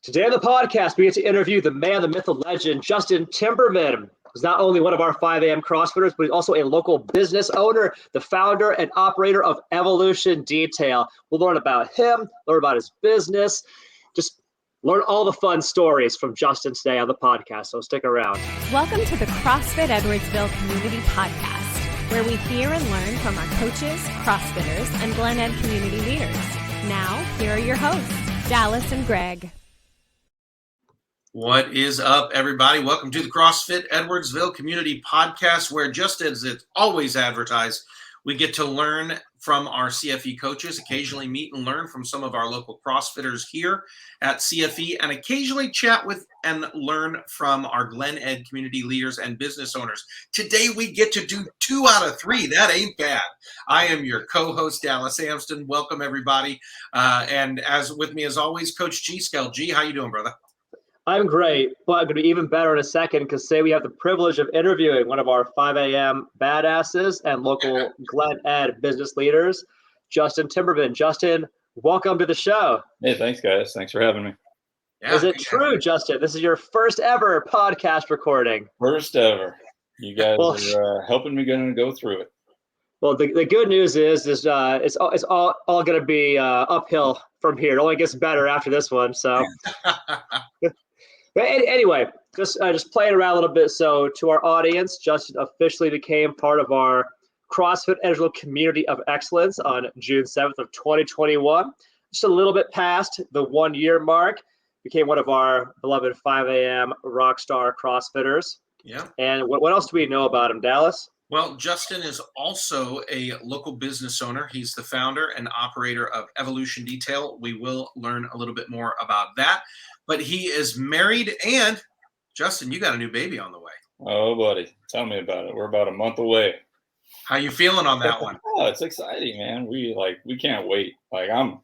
Today on the podcast, we get to interview the man, the myth, the legend, Justin Timberman, who's not only one of our 5 a.m. CrossFitters, but he's also a local business owner, the founder and operator of Evolution Detail. We'll learn about him, learn about his business, just learn all the fun stories from Justin today on the podcast, so stick around. Welcome to the CrossFit Edwardsville Community Podcast, where we hear and learn from our coaches, CrossFitters, and Glen Ed community leaders. Now, here are your hosts, Dallas and Greg. What is up, everybody? Welcome to the CrossFit Edwardsville Community Podcast, where just as it's always advertised, we get to learn from our CFE coaches, occasionally meet and learn from some of our local CrossFitters here at CFE, and occasionally chat with and learn from our Glen Ed community leaders and business owners. Today, we get to do 2 out of 3. That ain't bad. I am your co-host, Dallas Amston. Welcome, everybody. And as with me, as always, Coach G. Skell. G, how you doing, brother? I'm great, but I'm going to be even better in a second because today we have the privilege of interviewing one of our 5 a.m. badasses and local Glen Ed business leaders, Justin Timberman. Justin, welcome to the show. Hey, thanks, guys. Thanks for having me. Yeah, is it true, Justin? This is your first ever podcast recording. First ever. You guys are helping me go through it. Well, the good news is it's all going to be uphill from here. It only gets better after this one. So. But anyway, just playing around a little bit. So to our audience, Justin officially became part of our CrossFit Edwardsville Community of Excellence on June 7th of 2021. Just a little bit past the 1-year mark, became one of our beloved 5 a.m. rockstar CrossFitters. Yeah. And what else do we know about him, Dallas? Well, Justin is also a local business owner. He's the founder and operator of Evolution Detail. We will learn a little bit more about that. But he is married, and Justin, you got a new baby on the way. Oh, buddy, tell me about it. We're about a month away. How you feeling on that one? Oh, it's exciting, man. We can't wait. I'm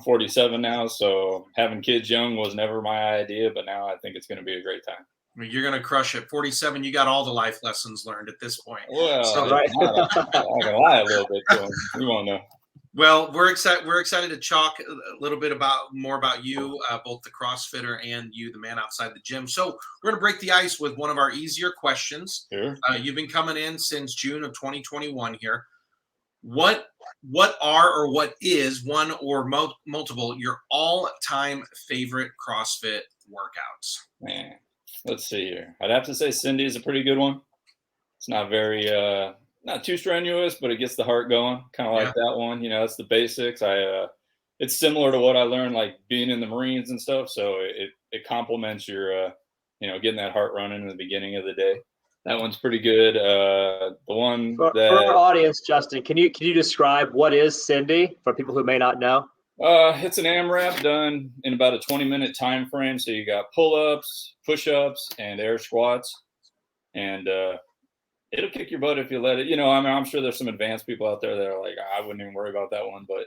47 now, so having kids young was never my idea, but now I think it's going to be a great time. I mean, you're going to crush it. 47, you got all the life lessons learned at this point. Well, so, right. I'm going to lie a little bit to him. We won't know. Well, we're excited to talk a little bit more about you, both the CrossFitter and you, the man outside the gym. So we're going to break the ice with one of our easier questions. Sure. You've been coming in since June of 2021 here. What are or what is one or multiple your all-time favorite CrossFit workouts? Man, let's see here. I'd have to say Cindy is a pretty good one. It's not very not too strenuous, but it gets the heart going, kind of like that one. It's the basics. It's similar to what I learned, like being in the Marines and stuff. So it complements your, getting that heart running in the beginning of the day. That one's pretty good. The one for our audience, Justin, can you describe what is Cindy for people who may not know? It's an AMRAP done in about a 20-minute time frame. So you got pull-ups, push-ups, and air squats, and it'll kick your butt if you let it. I'm sure there's some advanced people out there that are like, I wouldn't even worry about that one. But,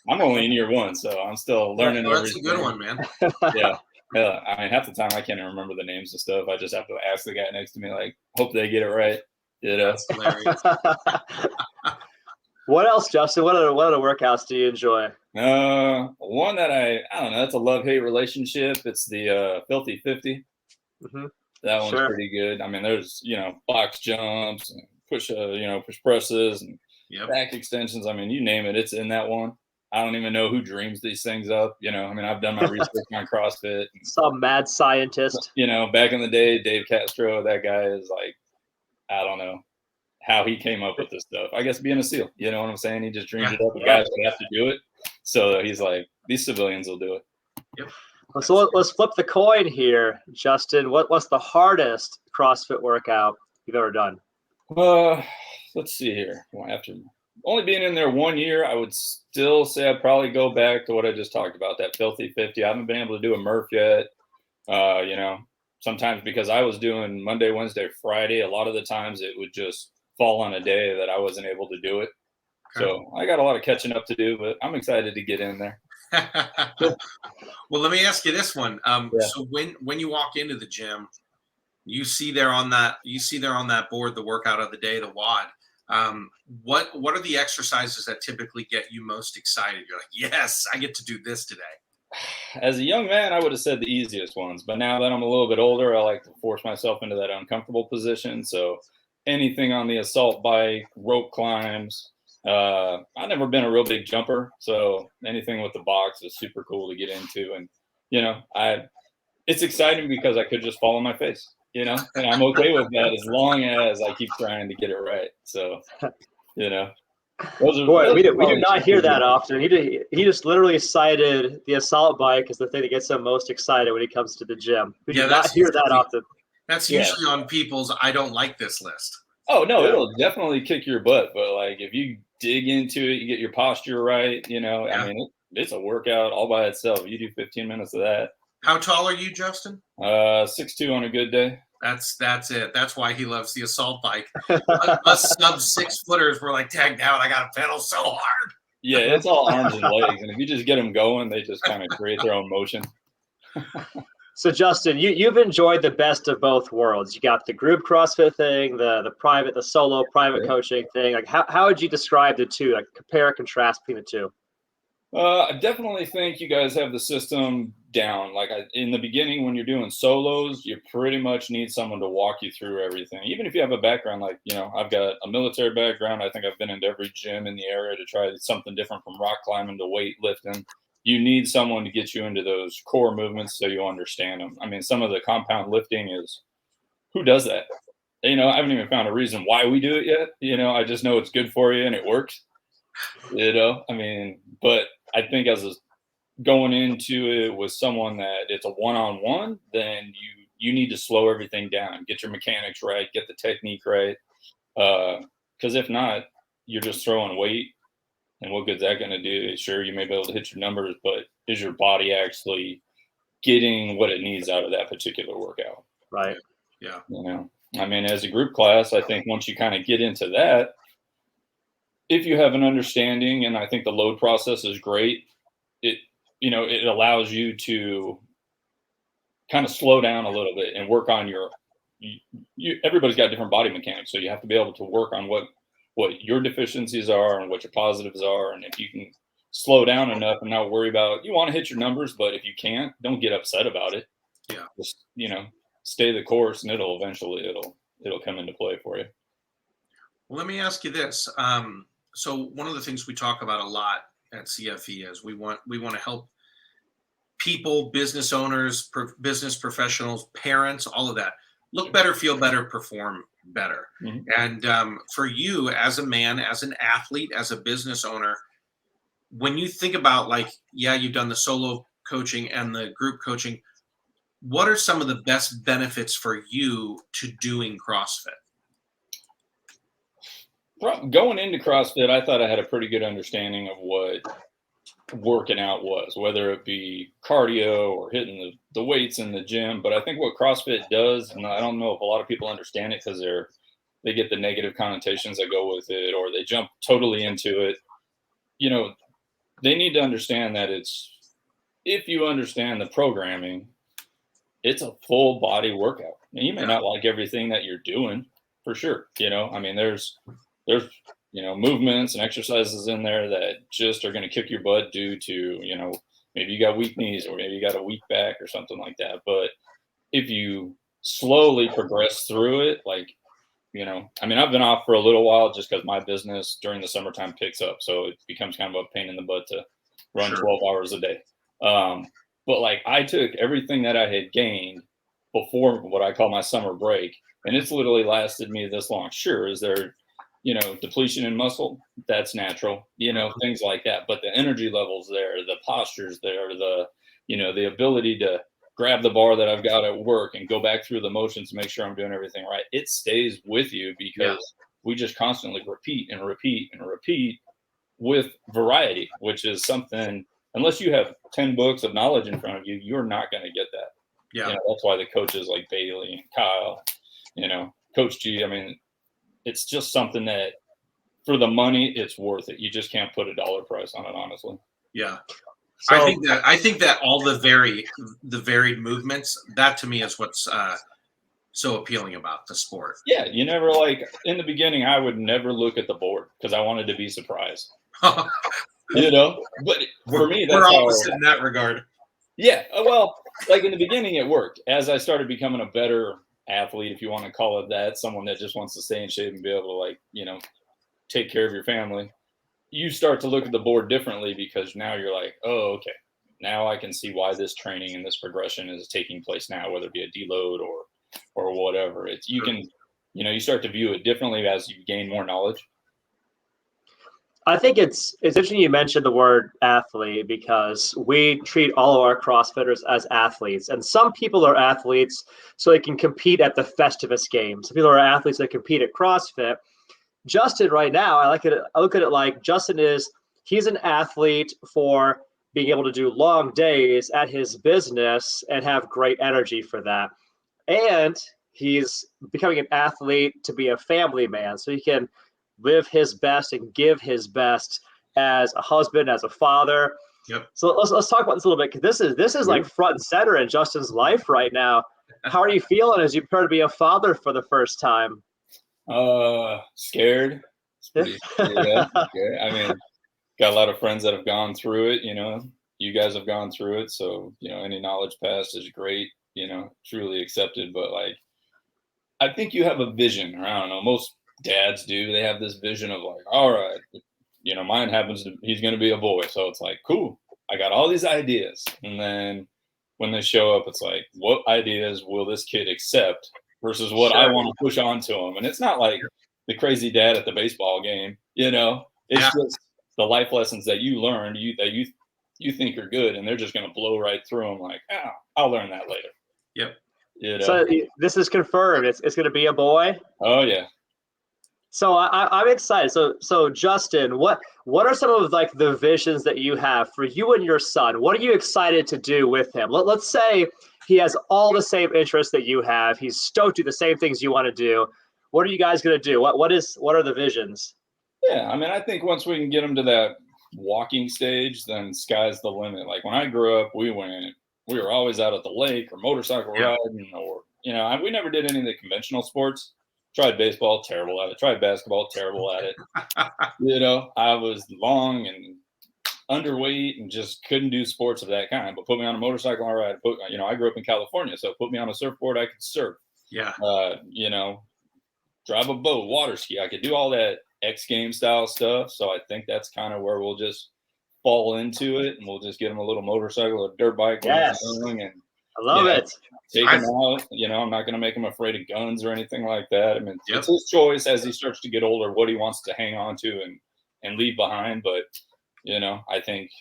I'm only in year 1, so I'm still learning everything. That's a good one, man. Yeah. I mean, half the time I can't even remember the names and stuff. I just have to ask the guy next to me, like, hope they get it right. That's hilarious. What else, Justin? What other workouts do you enjoy? One that I don't know. That's a love-hate relationship. It's the Filthy 50. Mm-hmm. That one's pretty good. I mean, there's, box jumps and push presses and back extensions. I mean, you name it, it's in that one. I don't even know who dreams these things up. I've done my research on CrossFit. Some mad scientist. Back in the day, Dave Castro, that guy is like, I don't know how he came up with this stuff. I guess being a SEAL, you know what I'm saying? He just dreams it up. The guys would have to do it. So he's like, these civilians will do it. Yep. So let's flip the coin here, Justin. What's the hardest CrossFit workout you've ever done? Let's see here. After only being in there 1 year, I would still say I'd probably go back to what I just talked about, that Filthy 50. I haven't been able to do a Murph yet. Sometimes because I was doing Monday, Wednesday, Friday, a lot of the times it would just fall on a day that I wasn't able to do it. Okay. So I got a lot of catching up to do, but I'm excited to get in there. Well, let me ask you this one. So when you walk into the gym, you see there on that board the workout of the day, the WOD. What are the exercises that typically get you most excited? You're like, yes, I get to do this today. as a young man, I would have said the easiest ones, but now that I'm a little bit older, I like to force myself into that uncomfortable position. So anything on the assault bike, rope climbs. I've never been a real big jumper, so anything with the box is super cool to get into. And it's exciting because I could just fall on my face, and I'm okay with that as long as I keep trying to get it right. So, Boy, we do not hear that often. He just literally cited the assault bike as the thing that gets him most excited when he comes to the gym. We do not hear that often. That's usually on people's I don't like this list. Oh, no, it'll definitely kick your butt. But, like, if you dig into it, you get your posture right, I mean, it's a workout all by itself. You do 15 minutes of that. How tall are you, Justin? 6'2" on a good day. That's it. That's why he loves the assault bike. Us sub 6 footers, we're like tagged out. I got to pedal so hard. Yeah, it's all arms and legs. And if you just get them going, they just kind of create their own motion. So, Justin, you've enjoyed the best of both worlds. You got the group CrossFit thing, the solo private coaching thing. Like, how would you describe the two? Like, compare and contrast between the two. I definitely think you guys have the system down. Like in the beginning, when you're doing solos, you pretty much need someone to walk you through everything. Even if you have a background, like, I've got a military background. I think I've been into every gym in the area to try something different from rock climbing to weightlifting. You need someone to get you into those core movements so you understand them. I mean, some of the compound lifting is, who does that? I haven't even found a reason why we do it yet. I just know it's good for you and it works. I mean, but I think going into it with someone that it's a one-on-one, then you need to slow everything down, get your mechanics right, get the technique right. Because if not, you're just throwing weight. And what good's that going to do? Sure, you may be able to hit your numbers, but is your body actually getting what it needs out of that particular workout? Right. Yeah. I mean, as a group class, I think once you kind of get into that, if you have an understanding, and I think the load process is great, it allows you to kind of slow down a little bit and work on everybody's got different body mechanics. So you have to be able to work on what your deficiencies are and what your positives are. And if you can slow down enough and not worry about, you want to hit your numbers, but if you can't, don't get upset about it. Yeah. Just, stay the course and it'll come into play for you. Well, let me ask you this. So one of the things we talk about a lot at CFE is we want to help people, business owners, business professionals, parents, all of that look better, feel better, perform better. Mm-hmm. And for you as a man, as an athlete, as a business owner, when you think about you've done the solo coaching and the group coaching, what are some of the best benefits for you to doing CrossFit? Going into CrossFit, I thought I had a pretty good understanding of what working out was, whether it be cardio or hitting the weights in the gym. But I think what CrossFit does, and I don't know if a lot of people understand it because they get the negative connotations that go with it, or they jump totally into it. They need to understand that if you understand the programming, it's a full body workout. And you may not like everything that you're doing, for sure. I mean, there's movements and exercises in there that just are going to kick your butt due to, maybe you got weak knees or maybe you got a weak back or something like that. But if you slowly progress through it, I mean, I've been off for a little while just because my business during the summertime picks up. So it becomes kind of a pain in the butt to run 12 hours a day. But I took everything that I had gained before what I call my summer break, and it's literally lasted me this long. Sure, is there, depletion in muscle? That's natural, things like that. But the energy levels there, the postures there, the ability to grab the bar that I've got at work and go back through the motions to make sure I'm doing everything right. It stays with you because we just constantly repeat and repeat and repeat with variety, which is something, unless you have 10 books of knowledge in front of you, you're not going to get that. Yeah. That's why the coaches like Bailey and Kyle, Coach G, I mean, it's just something that for the money, it's worth it. You just can't put a dollar price on it, honestly. Yeah. So, I think that all the varied movements, that to me is what's so appealing about the sport. Yeah. You never in the beginning, I would never look at the board because I wanted to be surprised. But for me, that's we're opposite in that regard. Yeah, well, like in the beginning, it worked. As I started becoming a better athlete, if you want to call it that, someone that just wants to stay in shape and be able to, like, take care of your family, you start to look at the board differently because now you're like, oh, okay, now I can see why this training and this progression is taking place now, whether it be a deload or whatever. It's you can, you start to view it differently as you gain more knowledge. I think it's interesting you mentioned the word athlete because we treat all of our CrossFitters as athletes. And some people are athletes so they can compete at the Festivus games. Some people are athletes that compete at CrossFit. Justin right now, I look at it like he's an athlete for being able to do long days at his business and have great energy for that. And he's becoming an athlete to be a family man. So he can live his best and give his best as a husband, as a father. Yep. So let's talk about this a little bit, because this is like front and center in Justin's life right now. How are you feeling as you prepare to be a father for the first time? Scared. Scared. I mean, got a lot of friends that have gone through it. You guys have gone through it, so any knowledge passed is great. Truly accepted. But like, I think you have a vision. Or I don't know. Most dads do. They have this vision of like, all right, mine he's going to be a boy, so it's like, cool. I got all these ideas, and then when they show up, it's like, what ideas will this kid accept versus what I want to push onto him? And it's not like the crazy dad at the baseball game, It's just the life lessons that you learned, that you think are good, and they're just going to blow right through them. Like, I'll learn that later. Yep. So this is confirmed. It's going to be a boy. Oh yeah. So I'm excited. So Justin, what are some of like the visions that you have for you and your son? What are you excited to do with him? Let's say he has all the same interests that you have. He's stoked to do the same things you want to do. What are you guys going to do? What are the visions? Yeah, I mean, I think once we can get him to that walking stage, then sky's the limit. Like when I grew up, we were always out at the lake or motorcycle riding, or we never did any of the conventional sports. Tried baseball, terrible at it. Tried basketball, terrible at it. I was long and underweight and just couldn't do sports of that kind. But put me on a motorcycle, all right. I grew up in California, so put me on a surfboard, I could surf. Yeah. Drive a boat, water ski. I could do all that X game style stuff. So I think that's kind of where we'll just fall into it, and we'll just get him a little motorcycle or dirt bike. Yes. And I love it. Take him out. I'm not going to make him afraid of guns or anything like that. I mean, it's his choice as he starts to get older, what he wants to hang on to and leave behind. But, I think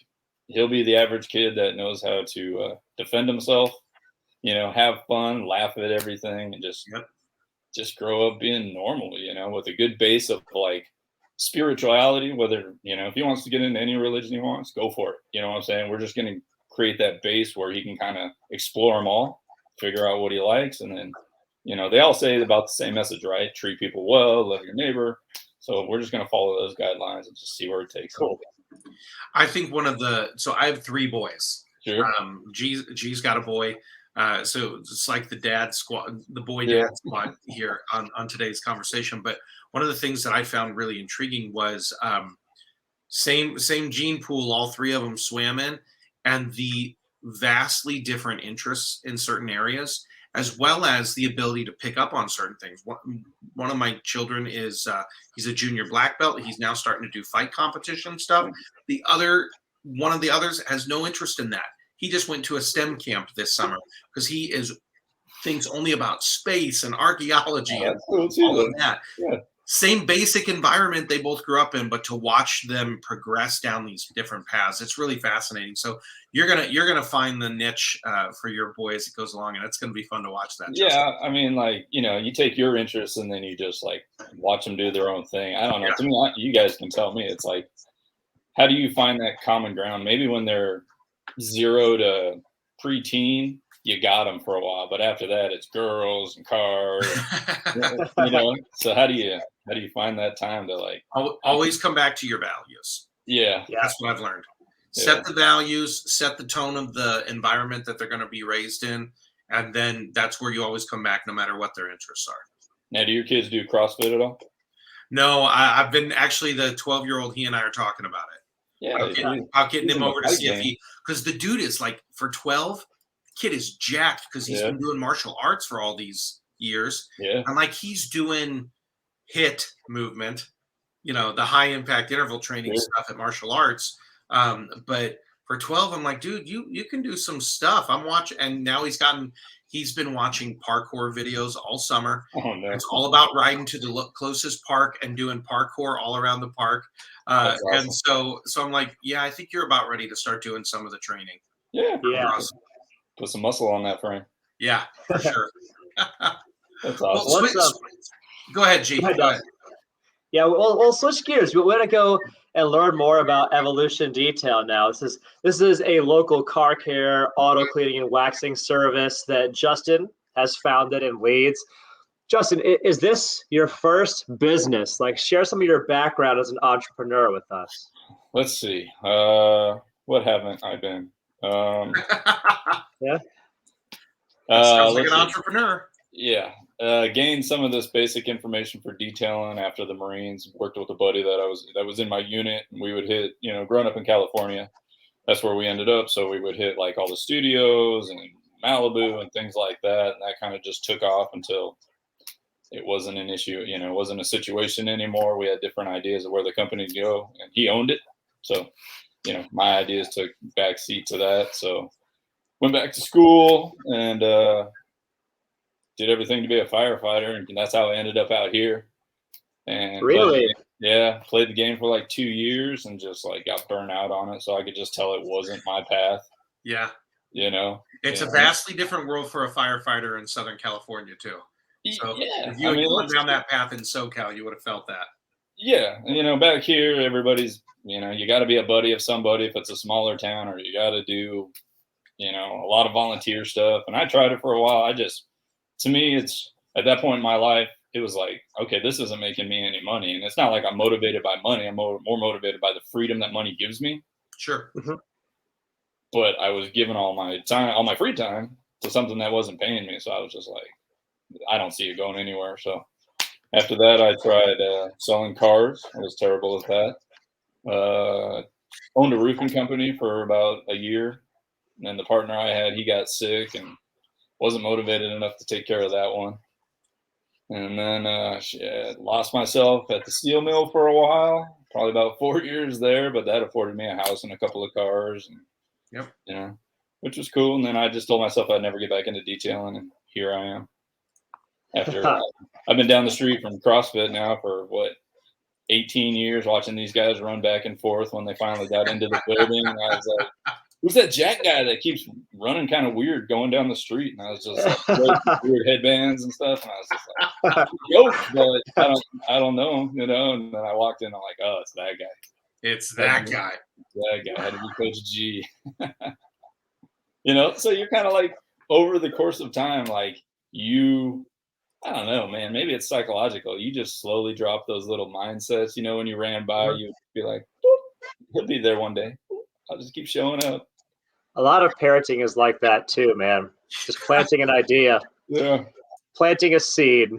he'll be the average kid that knows how to defend himself, have fun, laugh at everything, and just grow up being normal, with a good base of like spirituality, whether, if he wants to get into any religion he wants, go for it. You know what I'm saying? We're just going to create that base where he can kind of explore them all, figure out what he likes. And then, they all say about the same message, right? Treat people well, love your neighbor. So we're just going to follow those guidelines and just see where it takes. Cool. I think so I have 3 boys. Sure. G's got a boy. So it's like the dad squad, the boy dad squad here on today's conversation. But one of the things that I found really intriguing was same gene pool, all 3 of them swam in, and the vastly different interests in certain areas, as well as the ability to pick up on certain things. One of my children is he's a junior black belt. He's now starting to do fight competition stuff. One of the others has no interest in that. He just went to a STEM camp this summer because he thinks only about space and archaeology and all of that. Yeah. Same basic environment they both grew up in, but to watch them progress down these different paths, it's really fascinating. So you're gonna find the niche for your boy as it goes along, and it's gonna be fun to watch that. Yeah, I mean, like, you take your interests and then you just like watch them do their own thing. I don't know. Yeah. To me, you guys can tell me. It's like, how do you find that common ground? Maybe when they're 0 to preteen, you got them for a while, but after that, it's girls and cars. So how do you find that time to like always come back to your values? Yeah, that's what I've learned. Set the values, set the tone of the environment that they're going to be raised in, and then that's where you always come back, no matter what their interests are. Now, do your kids do CrossFit at all? No, I've been actually the 12-year-old. He and I are talking about it. Yeah, about getting him over to bike CFE, because the dude is like, for 12, kid is jacked because he's been doing martial arts for all these years. Yeah. And like he's doing HIIT movement, the high impact interval training stuff at martial arts. But for 12, I'm like, dude, you can do some stuff. I'm watching, and now he's been watching parkour videos all summer. Oh, no. It's all about riding to the closest park and doing parkour all around the park. Awesome. And so I'm like, yeah, I think you're about ready to start doing some of the training. Yeah. Put some muscle on that frame. Yeah, for sure. That's awesome. Well, go ahead, G. Go ahead. Yeah, we'll switch gears. We're going to go and learn more about Evolution Detail now. This is a local car care, auto cleaning, and waxing service that Justin has founded and leads. Justin, is this your first business? Like, share some of your background as an entrepreneur with us. Let's see. What haven't I been? Yeah. Sounds like an entrepreneur. Yeah. Gained some of this basic information for detailing after the Marines. Worked with a buddy that was in my unit. And we would hit, growing up in California, that's where we ended up. So we would hit like all the studios and Malibu and things like that. And that kind of just took off until it wasn't an issue. It wasn't a situation anymore. We had different ideas of where the company would go, and he owned it. So, my ideas took backseat to that. So went back to school and did everything to be a firefighter, and that's how I ended up out here. And really, played the game for like 2 years and just like got burnt out on it. So I could just tell it wasn't my path. Yeah, it's a vastly different world for a firefighter in Southern California too. So if you had gone down that path in SoCal, you would have felt that. Yeah, and back here, everybody's you got to be a buddy of somebody if it's a smaller town, or you got to do a lot of volunteer stuff. And I tried it for a while. To me, it's at that point in my life, it was like, okay, this isn't making me any money. And it's not like I'm motivated by money. I'm more motivated by the freedom that money gives me. Sure. Mm-hmm. But I was giving all my free time to something that wasn't paying me. So I was just like, I don't see it going anywhere. So after that, I tried selling cars. I was terrible at that. Owned a roofing company for about a year. And then the partner I had, he got sick and wasn't motivated enough to take care of that one. And then lost myself at the steel mill for a while, probably about 4 years there, but that afforded me a house and a couple of cars, and which was cool. And then I just told myself I'd never get back into detailing, and here I am. After I've been down the street from CrossFit now for 18 years, watching these guys run back and forth when they finally got into the building. And I was like, who's that Jack guy that keeps running kind of weird going down the street? And I was just like, weird headbands and stuff. And I was just like, yo, but I don't know, And then I walked in, I'm like, oh, it's that guy. It's that guy. That guy had to be Coach G. So you're kind of like, over the course of time, like I don't know, man, maybe it's psychological. You just slowly drop those little mindsets. When you ran by, you'd be like, he'll be there one day. I'll just keep showing up. A lot of parenting is like that too, man. Just planting an idea, planting a seed,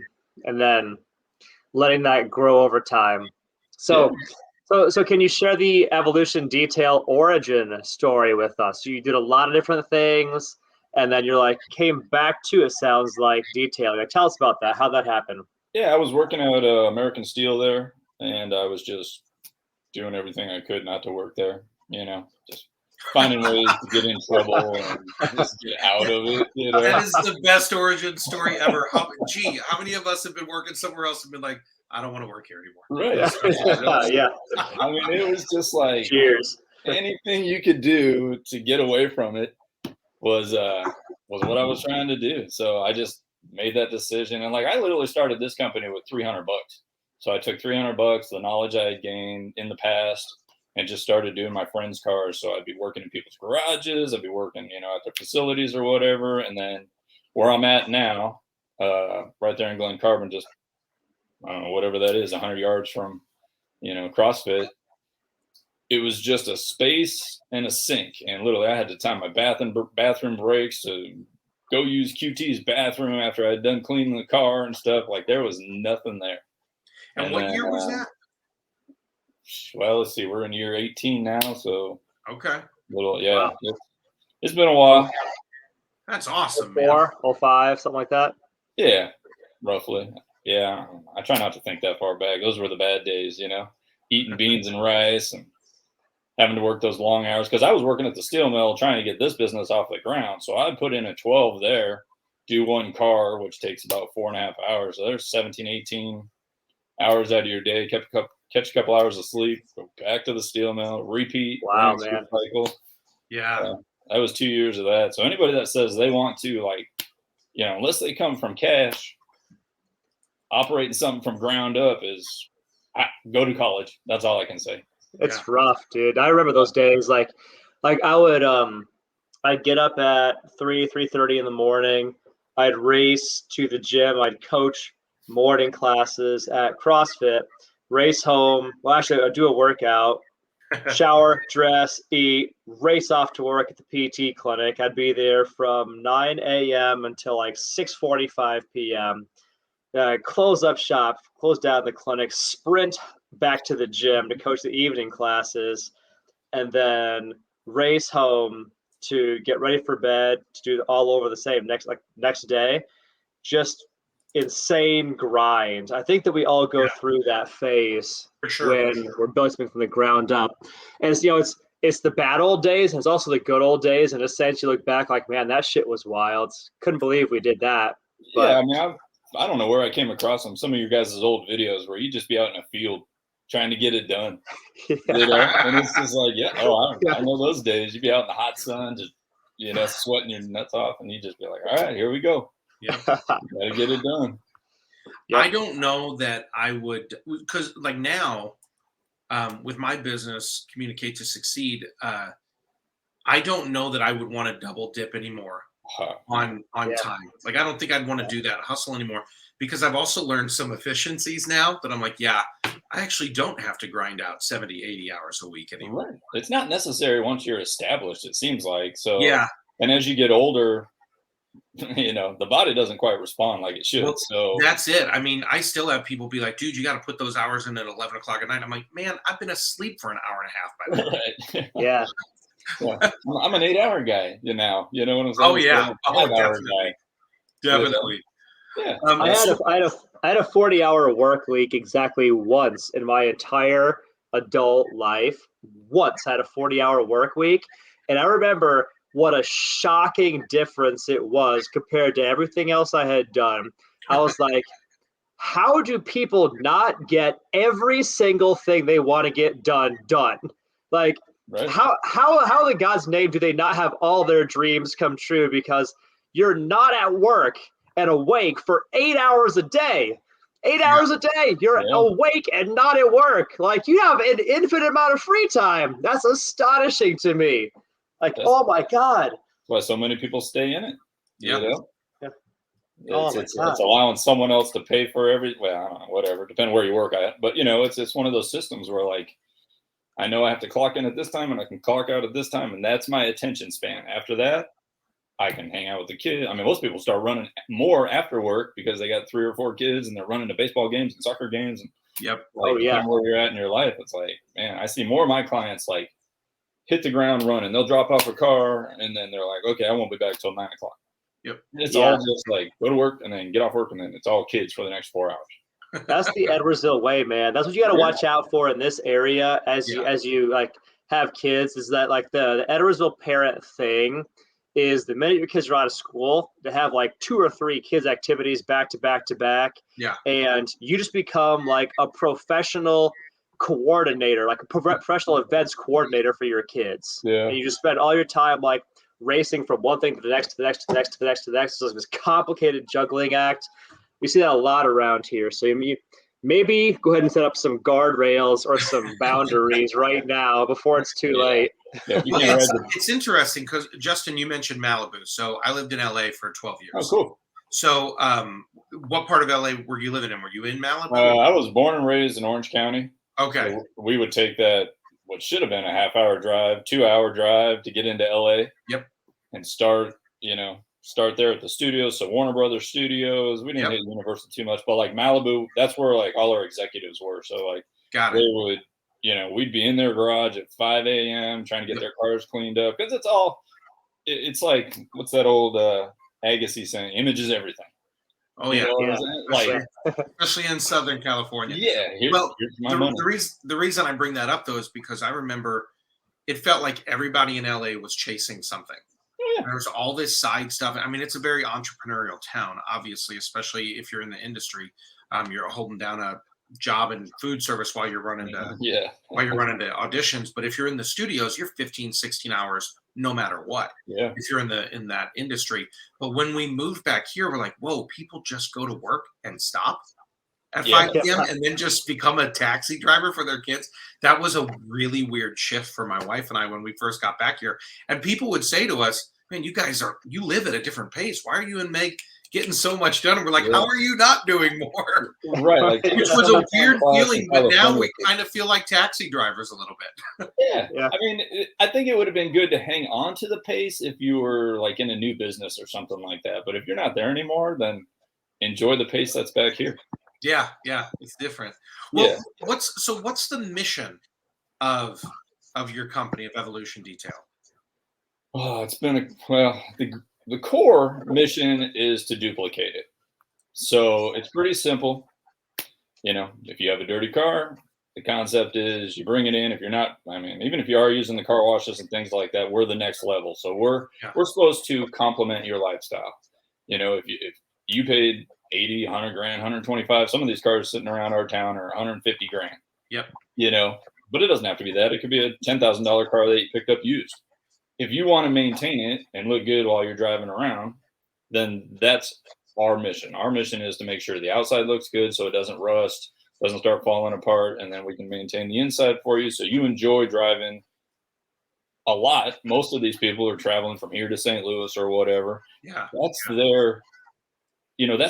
and then letting that grow over time. So can you share the Evolution Detail origin story with us? You did a lot of different things, and then you're like came back to, it sounds like, detailing. Like, tell us about that, how that happened. Yeah, I was working at American Steel there, and I was just doing everything I could not to work there. Just finding ways to get in trouble and just get out of it. That is the best origin story ever. How many of us have been working somewhere else and been like, I don't want to work here anymore? Right. Yeah. I mean, it was just like, cheers. Anything you could do to get away from it was what I was trying to do. So I just made that decision. And like, I literally started this company with $300. So I took $300, the knowledge I had gained in the past, and just started doing my friends' cars. So I'd be working in people's garages. I'd be working, at their facilities or whatever. And then where I'm at now, right there in Glen, just, I don't know, whatever that is, 100 yards from, CrossFit. It was just a space and a sink. And literally I had to time my bathroom breaks to go use QT's bathroom after I'd done cleaning the car and stuff. Like, there was nothing there. And what year was that? Well, let's see. We're in year 18 now, so Okay. yeah. It's been a while. That's awesome, man. 04, 05, something like that. Yeah, roughly. Yeah, I try not to think that far back. Those were the bad days, eating beans and rice and having to work those long hours. Because I was working at the steel mill trying to get this business off the ground. So I put in a 12 there, do one car, which takes about 4.5 hours. So there's 17, 18 hours out of your day. Catch a couple hours of sleep, go back to the steel mill, repeat. Wow, man. Cycle. Yeah. That was 2 years of that. So anybody that says they want to, unless they come from cash, operating something from ground up is go to college. That's all I can say. It's rough, dude. I remember those days. Like I would I'd get up at 3:30 in the morning. I'd race to the gym. I'd coach morning classes at CrossFit, race home. Well, actually, I'd do a workout, shower, dress, eat, race off to work at the PT clinic. I'd be there from 9 a.m. until like 6:45 p.m. Close up shop, close down the clinic, sprint back to the gym to coach the evening classes, and then race home to get ready for bed, to do all over the same next day. Just insane grind. I think that we all go through that phase For sure. when we're building something from the ground up. And it's the bad old days, and it's also the good old days. And essentially look back like, man, that shit was wild. Couldn't believe we did that. But, yeah, I mean, I don't know where I came across some of your guys' old videos where you just be out in a field trying to get it done. yeah. And it's just like, I know those days. You'd be out in the hot sun, just, sweating your nuts off, and you just be like, all right, here we go. Yeah. Gotta get it done. Yep. I don't know that I would, because like now, with my business, Communicate to Succeed, I don't know that I would want to double dip anymore on time. Like, I don't think I'd want to do that hustle anymore, because I've also learned some efficiencies now that I'm like, I actually don't have to grind out 70, 80 hours a week anymore. Right. It's not necessary once you're established, it seems like. So, and as you get older, the body doesn't quite respond like it should. Well, so that's it. I mean, I still have people be like, dude, you got to put those hours in at 11 o'clock at night. I'm like, man, I've been asleep for an hour and a half by then. Right. Yeah. I'm an 8-hour guy, You know what I'm saying? Oh, yeah. So 5-hour guy. Definitely. Yeah. I had a 40-hour work week exactly once in my entire adult life. Once I had a 40-hour work week. And I remember what a shocking difference it was compared to everything else I had done. I was like, how do people not get every single thing they want to get done? Like, right. How in God's name do they not have all their dreams come true? Because you're not at work and awake for 8 hours a day. 8 hours a day, you're awake and not at work. Like, you have an infinite amount of free time. That's astonishing to me. Like, oh my God. That's why so many people stay in it. Yeah. It's allowing someone else to pay for I don't know, whatever, depending where you work at. But, it's one of those systems where, like, I know I have to clock in at this time and I can clock out at this time, and that's my attention span. After that, I can hang out with the kids. I mean, most people start running more after work because they got 3 or 4 kids and they're running to baseball games and soccer games. And where you're at in your life, it's like, man, I see more of my clients like hit the ground running. They'll drop off a car and then they're like, okay, I won't be back till 9 o'clock. Yep. It's all just like go to work and then get off work and then it's all kids for the next 4 hours. That's the Edwardsville way, man. That's what you got to watch out for in this area as you like have kids. Is that like the Edwardsville parent thing? Is the minute your kids are out of school, to have like 2 or 3 kids activities back to back to back. Yeah. And you just become like a professional coordinator, like a professional events coordinator for your kids. Yeah. And you just spend all your time like racing from one thing to the next, to the next, to the next, to the next, to the next. So it's this complicated juggling act. We see that a lot around here. So you maybe go ahead and set up some guardrails or some boundaries right now before it's too late. Yeah, it's interesting because, Justin, you mentioned Malibu. So I lived in LA for 12 years. Oh, cool. So what part of LA were you living in? Were you in Malibu? I was born and raised in Orange County. Okay. So we would take that, what should have been a half-hour drive, 2-hour drive to get into LA. Yep. And start there at the studios. So Warner Brothers Studios. We didn't hit Universal too much, but like Malibu, that's where like all our executives were. So like they would, we'd be in their garage at 5 a.m. trying to get their cars cleaned up, because it's like, what's that old Agassi saying? Image is everything. Oh yeah, like, especially in Southern California. Yeah. Here's my money. The reason I bring that up though is because I remember it felt like everybody in LA was chasing something. Oh, yeah. There's all this side stuff. I mean, it's a very entrepreneurial town, obviously, especially if you're in the industry. You're holding down a job in food service while you're running to auditions. But if you're in the studios, you're 15, 16 hours no matter what. Yeah. If you're in that industry. But when we moved back here, we're like, whoa, people just go to work and stop at 5 p.m. and then just become a taxi driver for their kids. That was a really weird shift for my wife and I when we first got back here. And people would say to us, man, you live at a different pace. Why are you and Meg getting so much done? And we're like, how are you not doing more? Right. Like, which was a weird feeling, but now we kind of feel like taxi drivers a little bit. Yeah. I mean, I think it would have been good to hang on to the pace if you were like in a new business or something like that. But if you're not there anymore, then enjoy the pace that's back here. Yeah. It's different. Well, what's the mission of your company, of Evolution Detail? Oh, it's been the core mission is to duplicate it. So it's pretty simple. If you have a dirty car, the concept is you bring it in. If you're not, even if you are using the car washes and things like that, we're the next level. So we're supposed to complement your lifestyle. If you paid 80, 100 grand, 125, some of these cars sitting around our town are 150 grand. Yep. But it doesn't have to be that. It could be a $10,000 car that you picked up used. If you want to maintain it and look good while you're driving around, then that's our mission. Our mission is to make sure the outside looks good so it doesn't rust, doesn't start falling apart, and then we can maintain the inside for you so you enjoy driving a lot. Most of these people are traveling from here to St. Louis or whatever. Yeah. That's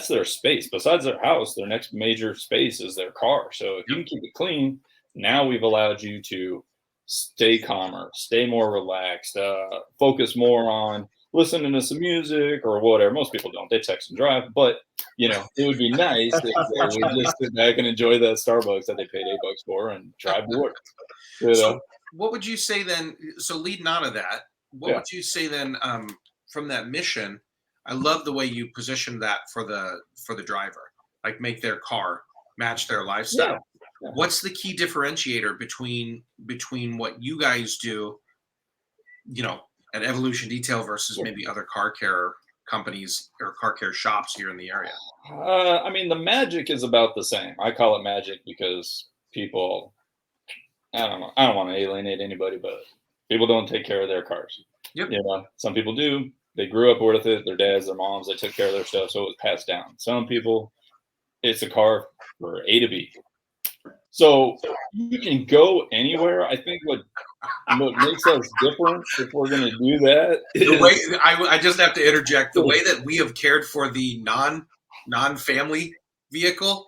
their space. Besides their house, their next major space is their car. So if you can keep it clean, now we've allowed you to stay calmer, stay more relaxed, focus more on listening to some music or whatever. Most people don't. They text and drive. But, it would be nice if they would just sit back and enjoy that Starbucks that they paid $8 for and drive to work. So what would you say then? So leading out of that, what would you say then from that mission? I love the way you positioned that for the driver, like make their car match their lifestyle. Yeah. What's the key differentiator between what you guys do, at Evolution Detail versus maybe other car care companies or car care shops here in the area? The magic is about the same. I call it magic because people, I don't want to alienate anybody, but people don't take care of their cars. Yep. Some people do. They grew up with it. Their dads, their moms, they took care of their stuff, so it was passed down. Some people, it's a car for A to B. So you can go anywhere. I think what makes us different, if we're going to do that, is the way I just have to interject. The way that we have cared for the non-family vehicle,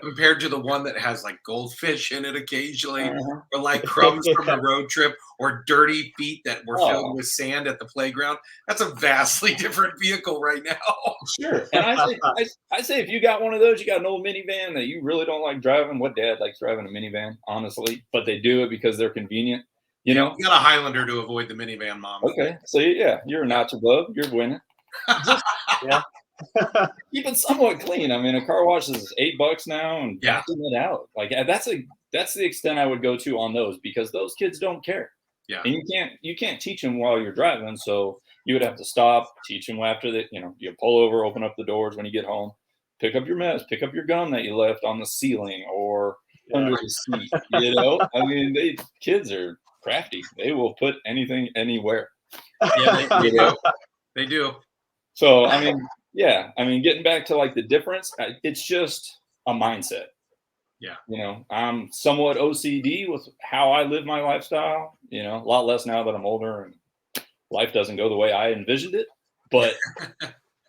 compared to the one that has like goldfish in it occasionally, or like crumbs from a road trip, or dirty feet that were filled with sand at the playground. That's a vastly different vehicle right now. Sure. And I say if you got one of those, you got an old minivan that you really don't like driving. What dad likes driving a minivan, honestly, but they do it because they're convenient. You got a Highlander to avoid the minivan, mom. Okay. So you're a notch above. You're winning. Keep it somewhat clean. A car wash is $8 now, and vacuum it out. Like that's the extent I would go to on those, because those kids don't care. Yeah. And you can't teach them while you're driving, so you would have to stop, teach them after that. You pull over, open up the doors when you get home, pick up your mess, pick up your gum that you left on the ceiling or under the seat. Kids are crafty. They will put anything anywhere. Yeah, they do. So getting back to like the difference, it's just a mindset. Yeah. I'm somewhat OCD with how I live my lifestyle, a lot less now that I'm older and life doesn't go the way I envisioned it. But,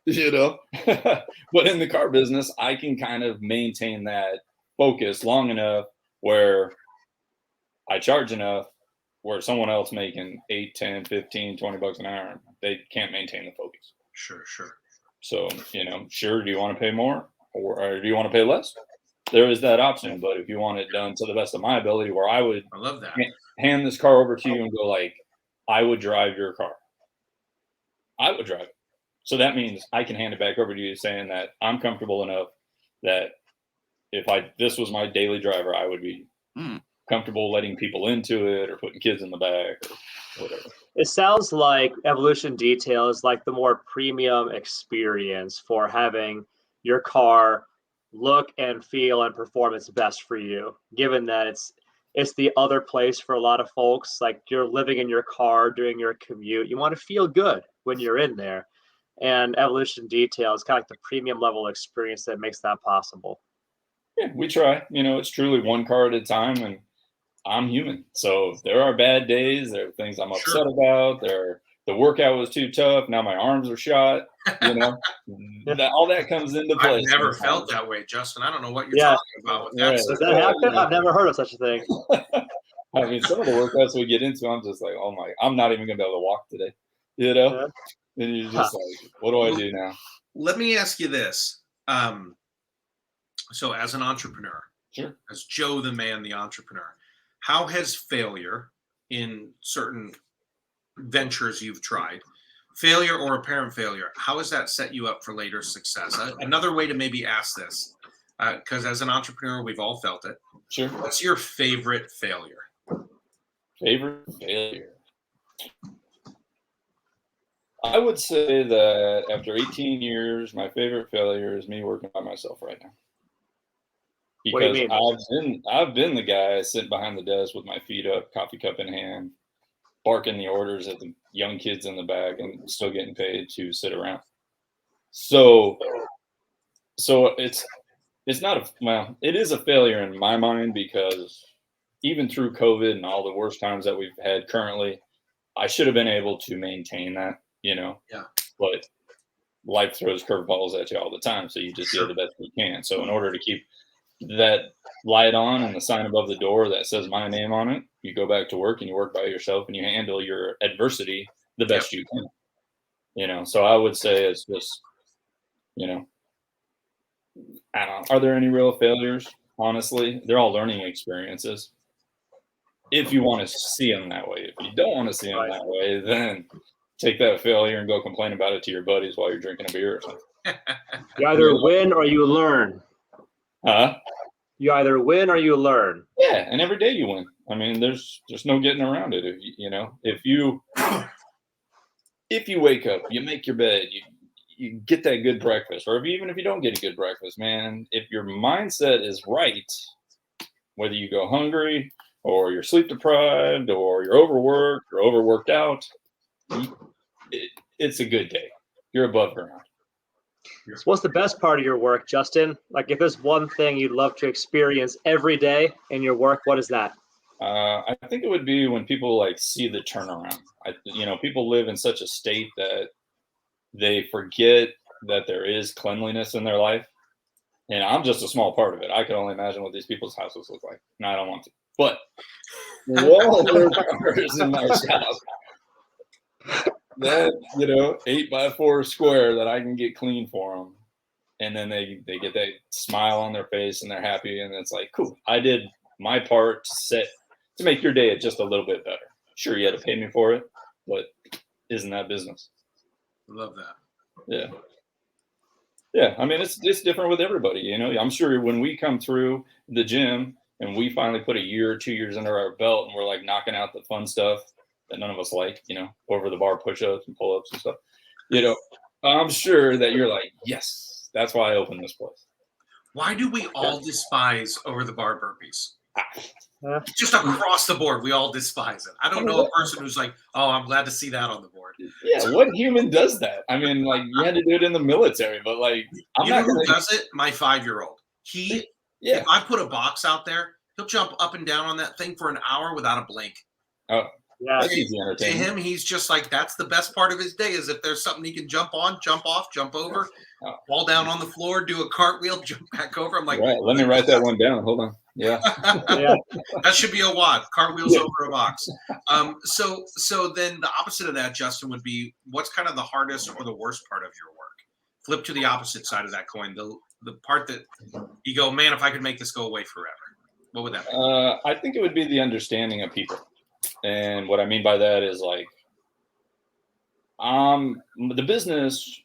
but in the car business, I can kind of maintain that focus long enough where I charge enough where someone else making 8, 10, 15, $20 an hour, they can't maintain the focus. Sure. So, sure, do you want to pay more or do you want to pay less? there is that option. But if you want it done to the best of my ability, where I love that. hand this car over to you and go like, I would drive your car. I would drive it. So that means I can hand it back over to you saying that I'm comfortable enough that if this was my daily driver, I would be comfortable letting people into it or putting kids in the back or whatever. It sounds like Evolution Detail is like the more premium experience for having your car look and feel and perform its best for you, given that it's the other place for a lot of folks. Like, you're living in your car doing your commute. You want to feel good when you're in there. And Evolution Detail is kind of like the premium level experience that makes that possible. Yeah, we try. It's truly one car at a time, and I'm human. So there are bad days. There are things I'm upset about. The workout was too tough. Now my arms are shot. All that comes into play. I've never felt that way, Justin. I don't know what you're talking about. With that. Does that happen? I've never heard of such a thing. I mean, some of the workouts we get into, I'm just like, oh my, I'm not even going to be able to walk today. Yeah. And you're just like, what do I do now? Let me ask you this. So as an entrepreneur, sure, as Joe the man, the entrepreneur, how has failure in certain ventures you've tried, failure or apparent failure, how has that set you up for later success? Another way to maybe ask this, because as an entrepreneur, we've all felt it. Sure. What's your favorite failure? Favorite failure? I would say that after 18 years, my favorite failure is me working by myself right now. Because what do you mean? I've been the guy sitting behind the desk with my feet up, coffee cup in hand, barking the orders at the young kids in the back, and still getting paid to sit around. So it's not it is a failure in my mind, because even through COVID and all the worst times that we've had currently, I should have been able to maintain that, Yeah. But life throws curveballs at you all the time, so you just do the best you can. So in order to keep that light on and the sign above the door that says my name on it, you go back to work and you work by yourself and you handle your adversity the best you can. So I would say it's just, I don't know. Are there any real failures? Honestly, they're all learning experiences. If you want to see them that way. If you don't want to see them that way, then take that failure and go complain about it to your buddies while you're drinking a beer or something. You either win or you learn. Huh? You either win or you learn. Yeah, and every day you win. I mean, there's no getting around it. If you wake up, you make your bed, you get that good breakfast, or even if you don't get a good breakfast, man, if your mindset is right, whether you go hungry or you're sleep deprived or you're overworked or overworked out, it's a good day. You're above ground. So what's the best part of your work, Justin? Like, if there's one thing you'd love to experience every day in your work, what is that? I think it would be when people see the turnaround. People live in such a state that they forget that there is cleanliness in their life. And I'm just a small part of it. I can only imagine what these people's houses look like. And I don't want to. But wallpapers in my shop, that 8x4 square that I can get clean for them, and then they get that smile on their face and they're happy, and it's like, cool, I did my part to make your day just a little bit better. Sure, you had to pay me for it, but isn't that business? I love that. Yeah. I mean, it's different with everybody. I'm sure when we come through the gym and we finally put a year or 2 years under our belt and we're like knocking out the fun stuff that none of us like, over the bar push-ups and pull-ups and stuff, I'm sure that you're like, yes, that's why I opened this place. Why do we all despise over the bar burpees? Just across the board, we all despise it. I don't know a person who's like, oh, I'm glad to see that on the board. Yeah, what human does that? I mean, you had to do it in the military, but I'm not who does it? My 5-year-old. If I put a box out there, he'll jump up and down on that thing for an hour without a blink. Oh, yeah. That's easy To entertainment. him, he's just like, that's the best part of his day, is if there's something he can jump on, jump off, jump over, fall down on the floor, do a cartwheel, jump back over. I'm like, right. Let me write that one down. Hold on. Yeah. That should be a WOD, cartwheels over a box. So then the opposite of that, Justin, would be, what's kind of the hardest or the worst part of your work? Flip to the opposite side of that coin, the part that you go, man, if I could make this go away forever, what would that be? I think it would be the understanding of people. And what I mean by that is like, the business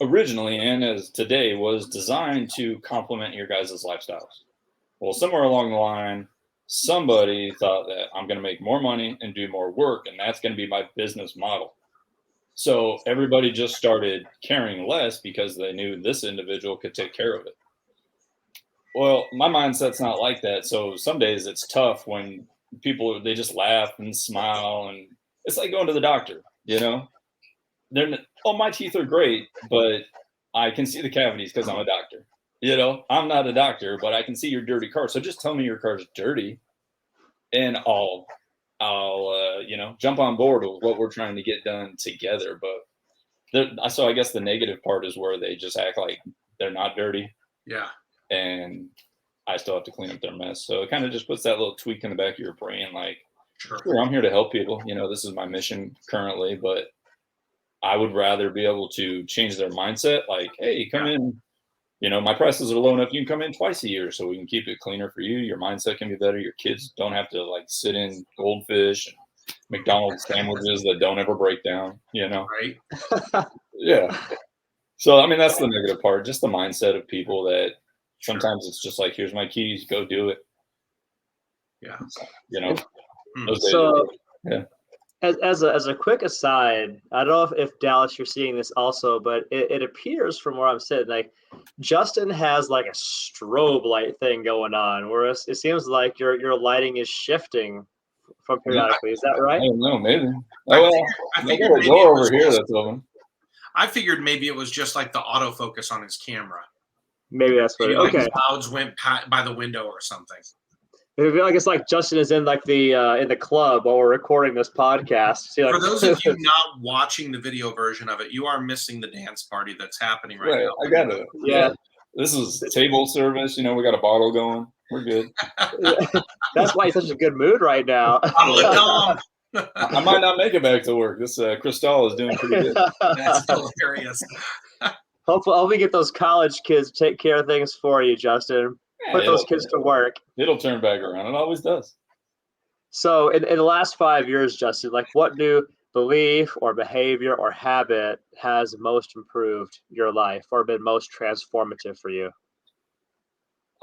originally and as today was designed to complement your guys' lifestyles. Well, somewhere along the line, somebody thought that I'm going to make more money and do more work, and that's going to be my business model. So everybody just started caring less because they knew this individual could take care of it. Well, my mindset's not like that. So some days it's tough when people, they just laugh and smile, and it's like going to the doctor, you know? Oh, my teeth are great, but I can see the cavities because I'm a doctor. You know, I'm not a doctor, but I can see your dirty car. So just tell me your car's dirty, and I'll jump on board with what we're trying to get done together. But so I guess the negative part is where they just act like they're not dirty. Yeah. And I still have to clean up their mess. So it kind of just puts that little tweak in the back of your brain, like, sure, I'm here to help people. You know, this is my mission currently, but I would rather be able to change their mindset. Like, hey, come in. You know, my prices are low enough. You can come in twice a year so we can keep it cleaner for you. Your mindset can be better. Your kids don't have to like sit in Goldfish and McDonald's sandwiches that don't ever break down, you know? Right. Yeah. So, I mean, that's the negative part, just the mindset of people that sometimes it's just like, here's my keys, go do it. Yeah. You know? So, yeah. As a quick aside, I don't know if Dallas, you're seeing this also, but it appears from where I'm sitting, like Justin has like a strobe light thing going on, whereas it seems like your lighting is shifting from periodically. Is that right? I don't know, maybe. I figured maybe door over here that's open. I figured maybe it was just like the autofocus on his camera. Maybe that's what. Maybe okay. Like clouds went by the window or something. I feel like it's like Justin is in like in the club while we're recording this podcast. See, like, for those of you not watching the video version of it, you are missing the dance party that's happening right now. I got it. Yeah. This is table service. You know, we got a bottle going. We're good. That's why he's such a good mood right now. Bottle of Dom. I might not make it back to work. This Cristal is doing pretty good. That's hilarious. Hopefully, I'll get those college kids to take care of things for you, Justin. Put those kids to work. It'll turn back around. It always does. So in the last 5 years, Justin, like what new belief or behavior or habit has most improved your life or been most transformative for you?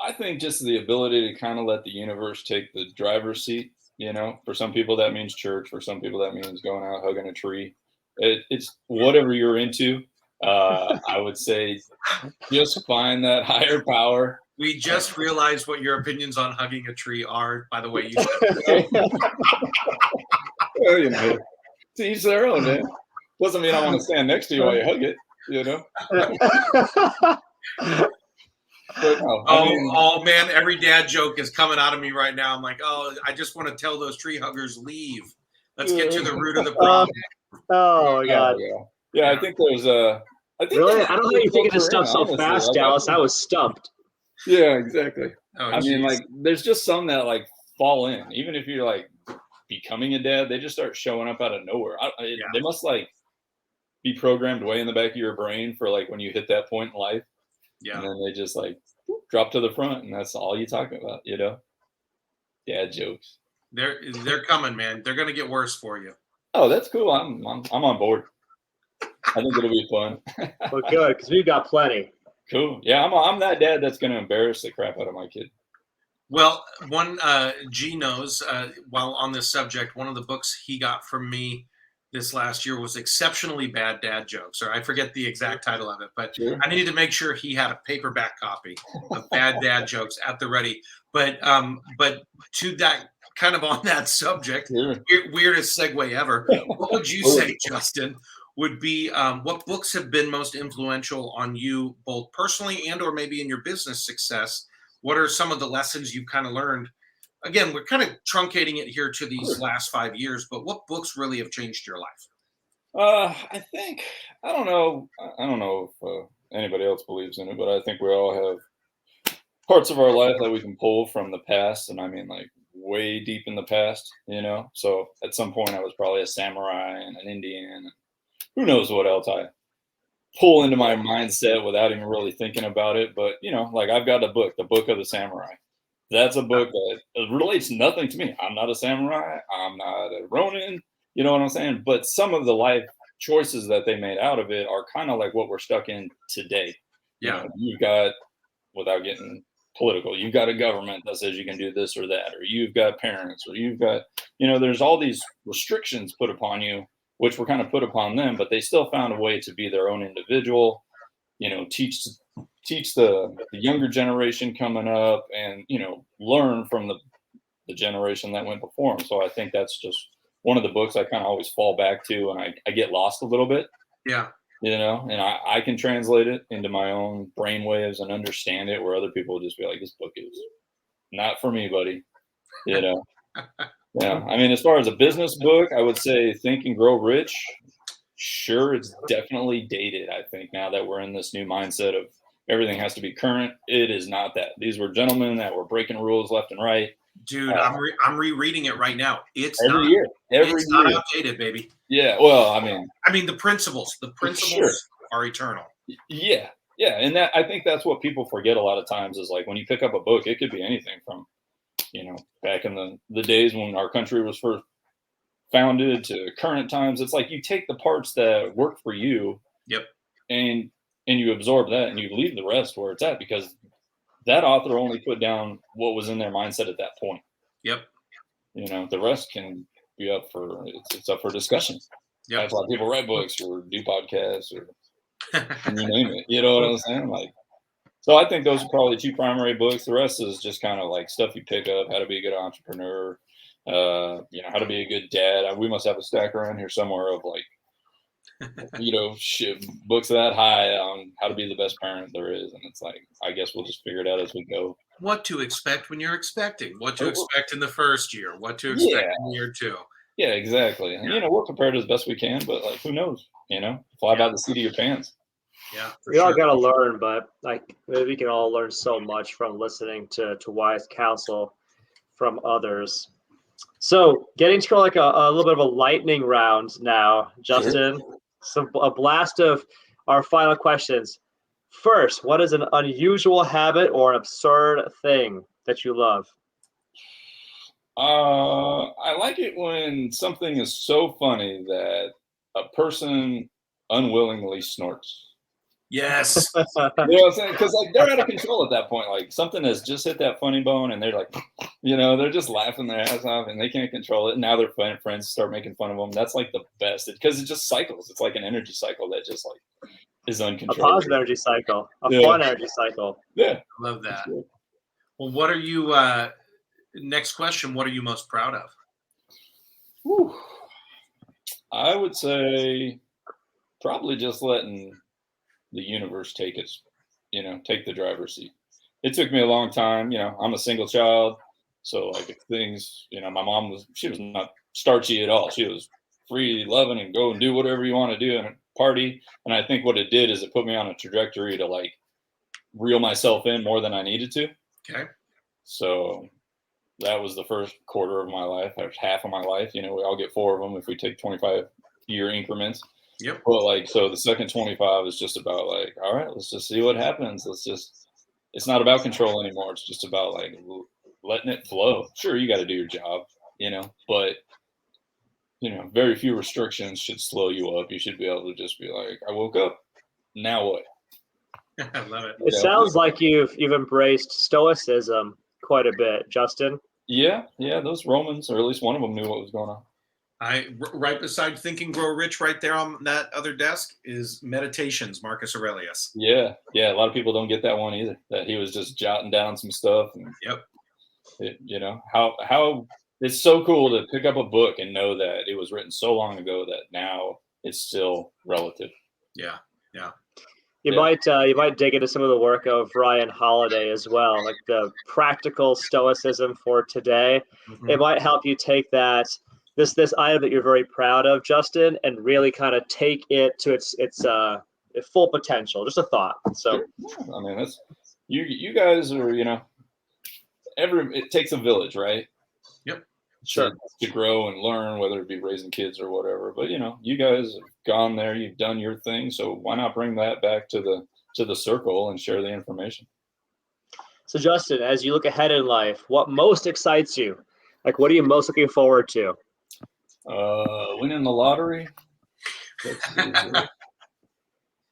I think just the ability to kind of let the universe take the driver's seat. You know, for some people that means church. For some people that means going out hugging a tree. It's whatever you're into. I would say just find that higher power. We just realized what your opinions on hugging a tree are, by the way. You said well, you know, to each their own, man. Doesn't mean I want to stand next to you while you hug it, you know? But no, oh, man, every dad joke is coming out of me right now. I'm like, oh, I just want to tell those tree huggers, leave. Let's get to the root of the problem. Oh, my God. Yeah, I think there's really? I don't know how you figured this stuff so fast, Dallas. I was stumped. Yeah, exactly. Oh, I mean, like, there's just some that like fall in. Even if you're like becoming a dad, they just start showing up out of nowhere. They must like be programmed way in the back of your brain for like when you hit that point in life. Yeah. And then they just like drop to the front, and that's all you talk about, you know? Dad jokes. They're coming, man. They're gonna get worse for you. Oh, that's cool. I'm on board. I think it'll be fun. Well, good, because we've got plenty. Cool. Yeah, I'm that dad that's going to embarrass the crap out of my kid. Well, one G knows, while on this subject, one of the books he got from me this last year was Exceptionally Bad Dad Jokes, or I forget the exact title of it, but sure. I needed to make sure he had a paperback copy of Bad Dad Jokes at the ready. But to that, kind of on that subject, sure. Weirdest segue ever, what would you say, Justin, would be what books have been most influential on you, both personally and or maybe in your business success? What are some of the lessons you've kind of learned? Again, we're kind of truncating it here to these last 5 years, but what books really have changed your life? I think, I don't know if anybody else believes in it, but I think we all have parts of our life that we can pull from the past. And I mean, like way deep in the past, you know? So at some point I was probably a samurai and an Indian and who knows what else I pull into my mindset without even really thinking about it. But, you know, like I've got a book, The Book of the Samurai. That's a book that relates nothing to me. I'm not a samurai. I'm not a Ronin. You know what I'm saying? But some of the life choices that they made out of it are kind of like what we're stuck in today. Yeah. You know, you've got, without getting political, you've got a government that says you can do this or that, or you've got parents, or you've got, you know, there's all these restrictions put upon you, which were kind of put upon them, but they still found a way to be their own individual, you know, teach the younger generation coming up, and, you know, learn from the generation that went before them. So I think that's just one of the books I kind of always fall back to, and I get lost a little bit. Yeah. You know, and I can translate it into my own brainwaves and understand it, where other people will just be like, this book is not for me, buddy. You know? Yeah. I mean, as far as a business book, I would say Think and Grow Rich. Sure, it's definitely dated, I think, now that we're in this new mindset of everything has to be current. It is not that. These were gentlemen that were breaking rules left and right. Dude, I'm rereading it right now. It's every not, year. It's not outdated, baby. Yeah, well, I mean the principles sure. are eternal. Yeah, and that, I think that's what people forget a lot of times, is like when you pick up a book, it could be anything from, you know, back in the days when our country was first founded to current times. It's like you take the parts that work for you, yep, and you absorb that, and you leave the rest where it's at, because that author only put down what was in their mindset at that point. Yep. You know, the rest can be up for it's up for discussion. Yep. That's why people write books or do podcasts or you name it. You know what I'm saying? Like, so I think those are probably two primary books. The rest is just kind of like stuff you pick up: how to be a good entrepreneur, you know, how to be a good dad. We must have a stack around here somewhere of like, you know, shit, books that high on how to be the best parent there is. And it's like, I guess we'll just figure it out as we go. What to expect when you're expecting, what to expect in the first year, what to expect in year 2. Yeah, exactly. And, you know, we're prepared as best we can, but like, who knows, you know, fly by the seat of your pants. Yeah. We all got to learn, but like we can all learn so much from listening to wise counsel from others. So getting to like a little bit of a lightning round now, Justin. Sure. So a blast of our final questions. First, what is an unusual habit or an absurd thing that you love? I like it when something is so funny that a person unwillingly snorts. Yes. You know what I'm saying? Because like they're out of control at that point. Like something has just hit that funny bone, and they're like, you know, they're just laughing their ass off, and they can't control it. And now their friends start making fun of them. That's like the best, because it just cycles. It's like an energy cycle that just like is uncontrollable. A positive energy cycle, a fun energy cycle. Yeah, love that. Well, what are you? Next question: what are you most proud of? Whew. I would say probably just letting the universe take the driver's seat. It took me a long time. You know, I'm a single child. So like things, you know, my mom she was not starchy at all. She was free loving and go and do whatever you want to do and party. And I think what it did is it put me on a trajectory to like reel myself in more than I needed to. Okay. So that was the first quarter of my life. That was half of my life. You know, we all get 4 of them if we take 25-year increments. Yep. But like, so the second 25 is just about like, all right, let's just see what happens. It's not about control anymore. It's just about like letting it flow. Sure, you got to do your job, you know, but you know, very few restrictions should slow you up. You should be able to just be like, I woke up. Now what? I love it. It sounds like you've embraced stoicism quite a bit, Justin. Yeah. Those Romans, or at least one of them, knew what was going on. Right beside Think and Grow Rich, right there on that other desk, is Meditations, Marcus Aurelius. Yeah. A lot of people don't get that one either. That he was just jotting down some stuff. And yep. You know how it's so cool to pick up a book and know that it was written so long ago that now it's still relative. Yeah. You might dig into some of the work of Ryan Holiday as well, like the practical stoicism for today. Mm-hmm. It might help you take this item that you're very proud of, Justin, and really kind of take it to its full potential. Just a thought. So, yeah, I mean, that's you guys are, you know, it takes a village, right? Yep. Sure. to grow and learn, whether it be raising kids or whatever. But you guys have gone there, you've done your thing, so why not bring that back to the circle and share the information? So Justin, as you look ahead in life, what most excites you? Like, what are you most looking forward to? Winning the lottery.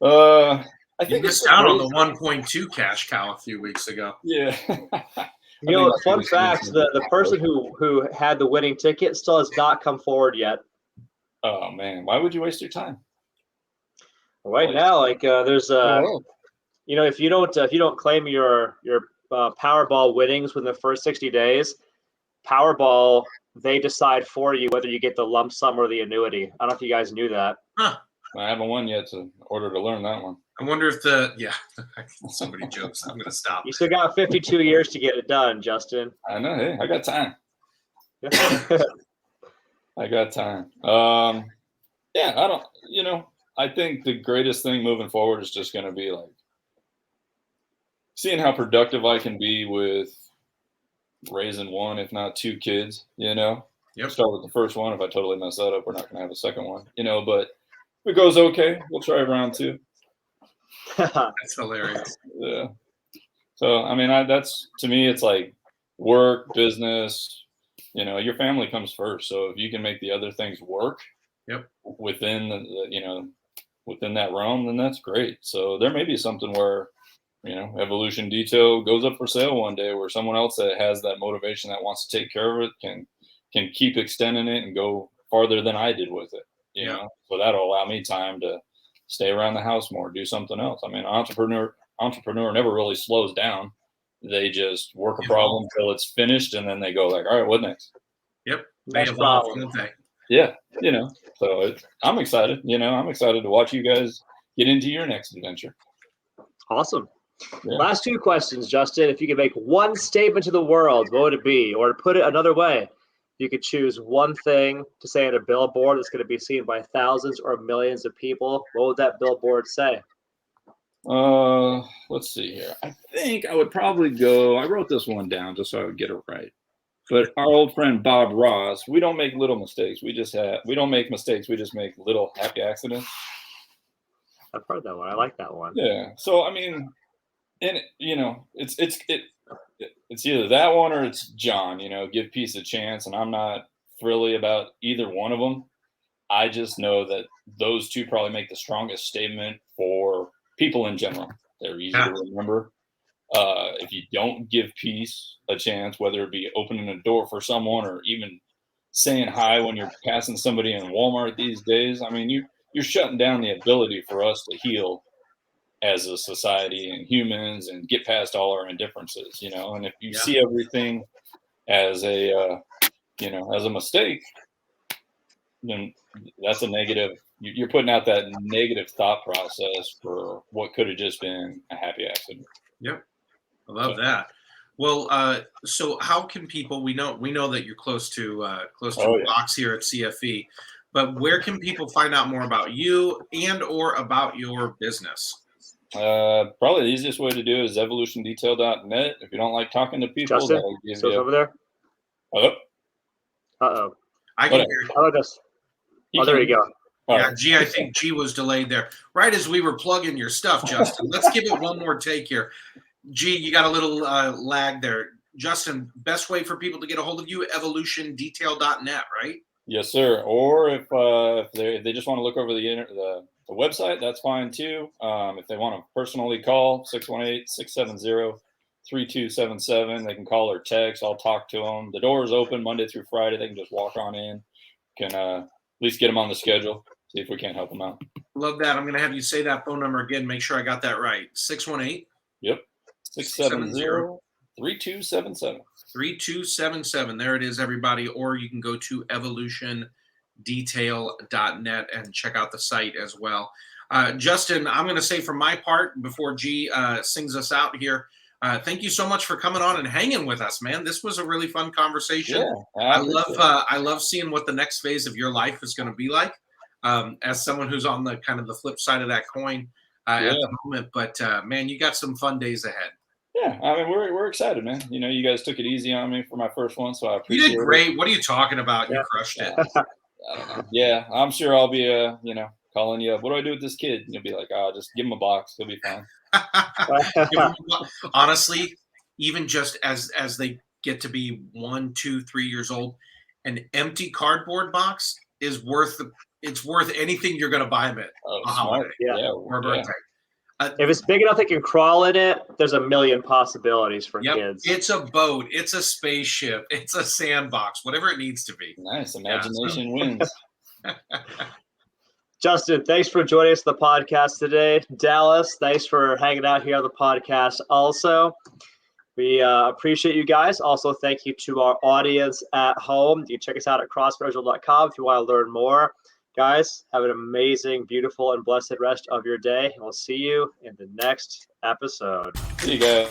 I think you missed out on the 1.2 cash cow a few weeks ago. Yeah. Fun fact: the person who had the winning ticket still has not come forward yet. Oh man, why would you waste your time? Right now, there's if you don't claim your Powerball winnings within the first 60 days, Powerball, they decide for you whether you get the lump sum or the annuity. I don't know if you guys knew that. Huh. I haven't won yet in order to learn that one. I wonder if somebody jokes. I'm going to stop. You still got 52 years to get it done, Justin. I know. Hey, I got time. I got time. I think the greatest thing moving forward is just going to be like seeing how productive I can be with raising one, if not two kids, Yep. Start with the first one. If I totally mess that up, we're not going to have a second one, but if it goes okay, we'll try round two. That's hilarious. Yeah. So, that's, to me, it's like work, business, your family comes first. So if you can make the other things work within within that realm, then that's great. So there may be something where, Evolution Detail goes up for sale one day where someone else that has that motivation that wants to take care of it can keep extending it and go farther than I did with it, So that'll allow me time to stay around the house more, do something else. Entrepreneur never really slows down. They just work a problem until it's finished, and then they go like, all right, what next? Yep. They evolve, don't they? Yeah. So I'm excited. I'm excited to watch you guys get into your next adventure. Awesome. Yeah. Last two questions, Justin. If you could make one statement to the world, what would it be? Or to put it another way, you could choose one thing to say on a billboard that's going to be seen by thousands or millions of people. What would that billboard say? Let's see here. I think I would probably go. I wrote this one down just so I would get it right. But our old friend Bob Ross, we don't make little mistakes. We don't make mistakes. We just make little happy accidents. I've heard that one. I like that one. Yeah. So it's either that one or it's John. Give peace a chance, and I'm not frilly about either one of them. I just know that those two probably make the strongest statement for people in general. They're easy to remember. If you don't give peace a chance, whether it be opening a door for someone or even saying hi when you're passing somebody in Walmart these days, you're shutting down the ability for us to heal as a society and humans and get past all our indifferences, and if you see everything as a mistake, then that's a negative. You're putting out that negative thought process for what could have just been a happy accident. Yep. I love that. Well, so how can people, we know that you're close to a box here at CFE, but where can people find out more about you and or about your business? Probably the easiest way to do it is evolutiondetail.net. If you don't like talking to people, Justin, that'll give still you over there? Hello? Uh-oh. I can hear you. How about this? There you go. Yeah, G, I think G was delayed there. Right as we were plugging your stuff, Justin. Let's give it one more take here. G, you got a little lag there. Justin, best way for people to get a hold of you, evolutiondetail.net, right? Yes, sir. Or if they just want to look over the website, that's fine too. If they want to personally call, 618-670-3277. They can call or text. I'll talk to them. The door is open Monday through Friday. They can just walk on in. Can at least get them on the schedule. See if we can't help them out. Love that. I'm going to have you say that phone number again. Make sure I got that right. 618. Yep. 670-3277. 3277. There it is, everybody. Or you can go to evolutiondetail.net and check out the site as well. Justin, I'm going to say from my part, before G sings us out here, thank you so much for coming on and hanging with us, man. This was a really fun conversation. Yeah, I love seeing what the next phase of your life is going to be like. As someone who's on the kind of the flip side of that coin at the moment, but man, you got some fun days ahead. Yeah, I mean, we're excited, man. You know, you guys took it easy on me for my first one, so I You appreciate did it. great. What are you talking about? You crushed it. I don't know. Yeah, I'm sure I'll be, calling you up. What do I do with this kid? And you'll be like, just give him a box. He'll be fine. Honestly, even just as they get to be 1, 2, 3 years old, an empty cardboard box is worth anything you're going to buy them at a holiday or a birthday. If it's big enough they can crawl in it, there's a million possibilities for kids. It's a boat, it's a spaceship, it's a sandbox, whatever it needs to be. Nice. Imagination wins. Justin, thanks for joining us on the podcast today. Dallas, thanks for hanging out here on the podcast also. We appreciate you guys. Also, thank you to our audience at home. You can check us out at crossfitterville.com if you want to learn more. Guys, have an amazing, beautiful, and blessed rest of your day. And we'll see you in the next episode. See you guys.